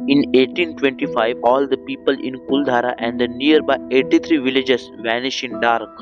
In 1825, all the people in Kuldhara and the nearby 83 villages vanished in dark.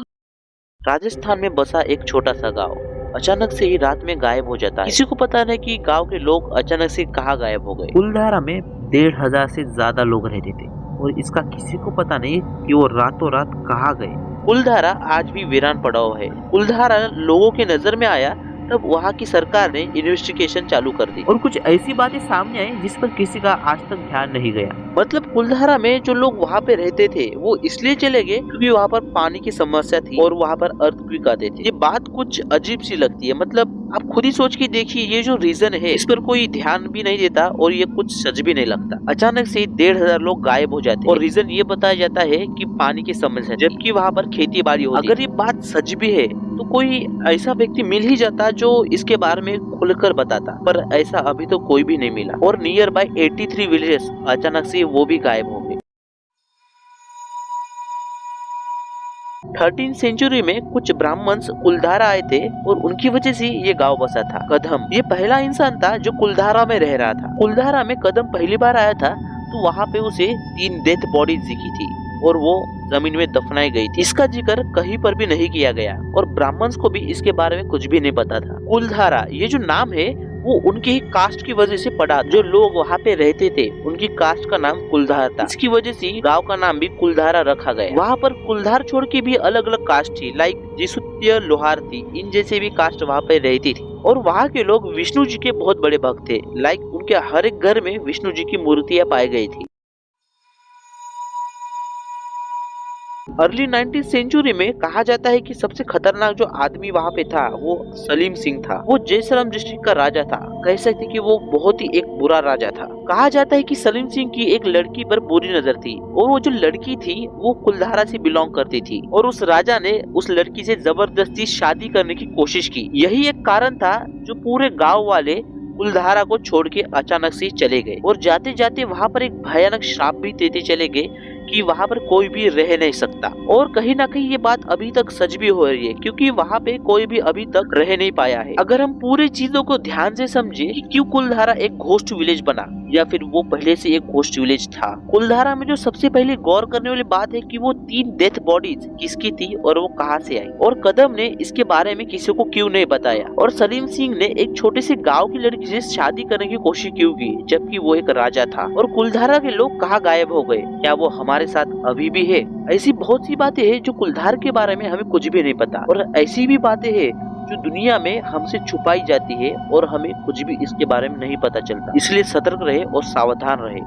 Rajasthan में बसा एक छोटा सा गांव अचानक से ही रात में गायब हो जाता है। किसी को पता नहीं कि गांव के लोग अचानक से कहाँ गायब हो गए। कुलधारा में 1500 से ज्यादा लोग रहते थे और इसका किसी को पता नहीं कि वो रातों रात कहाँ गए। कुलधारा आज भी वीरान पड़ा हुआ है। कुलधारा लोगों के नजर में आया तब वहाँ की सरकार ने इन्वेस्टिगेशन चालू कर दी और कुछ ऐसी बातें सामने आई जिस पर किसी का आज तक ध्यान नहीं गया। मतलब कुलधारा में जो लोग वहाँ पे रहते थे वो इसलिए चले गए क्योंकि वहाँ पर पानी की समस्या थी और वहाँ पर अर्थक्वेक आते थे। ये बात कुछ अजीब सी लगती है। मतलब आप खुद ही सोच के देखिए, ये जो रीजन है इस पर कोई ध्यान भी नहीं देता और ये कुछ सच भी नहीं लगता। अचानक से 1500 लोग गायब हो जाते और रीजन ये बताया जाता है कि पानी की समस्या, जबकि वहाँ पर खेती बाड़ी होती। अगर ये बात सच भी है तो कोई ऐसा व्यक्ति मिल ही जाता जो इसके बारे में खुलकर बताता, पर ऐसा अभी तो कोई भी नहीं मिला और नियर बाय 83 विलेजेस अचानक से वो भी गायब हो गए। 13th सेंचुरी में कुछ ब्राह्मण्स कुलधारा आए थे और उनकी वजह से ये गांव बसा था। कदम ये पहला इंसान था जो कुलधारा में रह रहा था। कुलधारा में कदम पहली बार आया था तो वहाँ पे उसे 3 डेथ बॉडीज दिखी थी और वो जमीन में दफनाई गई थी। इसका जिक्र कहीं पर भी नहीं किया गया और ब्राह्मण्स को भी इसके बारे में कुछ भी नहीं पता था। कुलधारा ये जो नाम है वो उनकी ही कास्ट की वजह से पड़ा। जो लोग वहाँ पे रहते थे उनकी कास्ट का नाम कुलधार था। इसकी वजह से गांव का नाम भी कुलधारा रखा गया। वहाँ पर कुलधार छोड़ के भी अलग अलग कास्ट थी, लाइक जिसुत्य, लोहार थी, इन जैसे भी कास्ट वहाँ पे रहती थी। और वहाँ के लोग विष्णु जी के बहुत बड़े भक्त थे, लाइक उनके हर एक घर में विष्णु जी की मूर्तियाँ पाई गई थी। अर्ली 19th सेंचुरी में कहा जाता है कि सबसे खतरनाक जो आदमी वहाँ पे था वो सलीम सिंह था। वो जयसलम डिस्ट्रिक्ट का राजा था। कह सकते कि वो बहुत ही एक बुरा राजा था। कहा जाता है कि सलीम सिंह की एक लड़की पर बुरी नजर थी और वो जो लड़की थी वो कुलधारा से बिलोंग करती थी और उस राजा ने उस लड़की से जबरदस्ती शादी करने की कोशिश की। यही एक कारण था जो पूरे गाँव वाले कुलधारा को छोड़ के अचानक से चले गए और जाते जाते वहाँ पर एक भयानक श्राप भी देते चले गए कि वहाँ पर कोई भी रह नहीं सकता। और कहीं ना कहीं ये बात अभी तक सच भी हो रही है क्योंकि वहाँ पे कोई भी अभी तक रह नहीं पाया है। अगर हम पूरी चीजों को ध्यान से समझे कि क्यों कुलधारा एक घोस्ट विलेज बना या फिर वो पहले से एक घोस्ट विलेज था। कुलधारा में जो सबसे पहले गौर करने वाली बात है कि वो 3 डेथ बॉडीज किसकी थी और वो कहाँ से आई और कदम ने इसके बारे में किसी को क्यों नहीं बताया और सलीम सिंह ने एक छोटे से गाँव की लड़की से शादी करने की कोशिश क्यों की जबकि वो एक राजा था। और कुलधारा के लोग कहाँ गायब हो गए, क्या वो हमारे साथ अभी भी है? ऐसी बहुत सी बातें हैं जो कुलधार के बारे में हमें कुछ भी नहीं पता और ऐसी भी बातें हैं जो दुनिया में हमसे छुपाई जाती है और हमें कुछ भी इसके बारे में नहीं पता चलता। इसलिए सतर्क रहे और सावधान रहे।